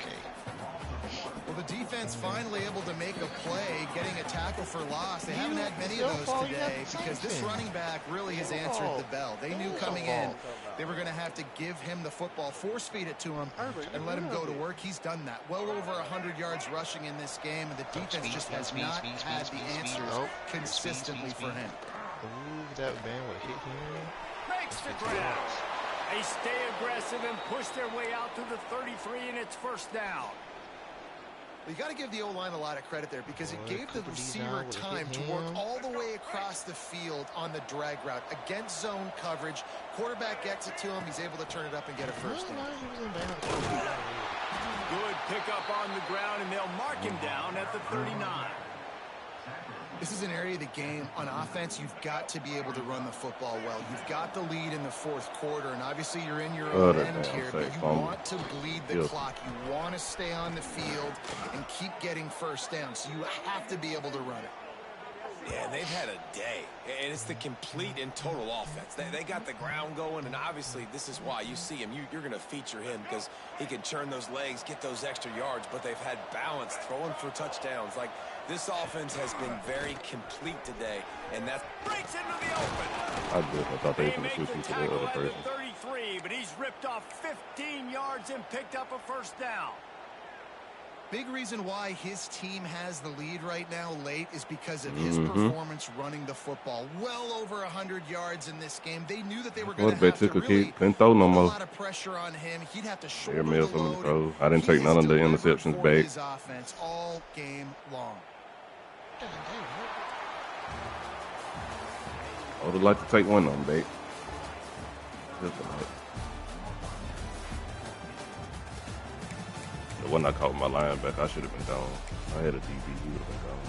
Well, the defense finally able to make a play, getting a tackle for loss. They haven't had many of those today because this running back really has answered the bell. They knew coming in they were going to have to give him the football, force feed it to him, and let him go to work. He's done that. Well over 100 yards rushing in this game, and the defense just has not had the answers consistently for him. Ooh, that man would hit him. Makes the grab. They stay aggressive and push their way out to the 33, and it's 1st down. You got to give the O-line a lot of credit there because it gave the receiver time to work all the way across the field on the drag route against zone coverage. Quarterback gets it to him. He's able to turn it up and get a 1st down. Good pickup on the ground, and they'll mark him down at the 39. This is an area of the game on offense you've got to be able to run the football well. You've got the lead in the 4th quarter, and obviously you're in your own end here, but you want to bleed the clock. You want to stay on the field and keep getting 1st down, so you have to be able to run it. Yeah, they've had a day, and it's the complete and total offense. They got the ground going, and obviously this is why you see him. You're going to feature him because he can churn those legs, get those extra yards, but they've had balance, throwing for touchdowns. Like, this offense has been very complete today, and that breaks into the open. I thought they were going to switch to the other person. 33, but he's ripped off 15 yards and picked up a 1st down. Big reason why his team has the lead right now late is because of his performance running the football. Well over 100 yards in this game. They knew that they were going to have to really put a lot of pressure on him. He'd have to shoulder the load. I didn't take none of the interceptions back. His offense all game long. I would like to take one of them back. Just a minute. The one I caught my linebacker, I should have been gone. I had a DB, he would have been gone.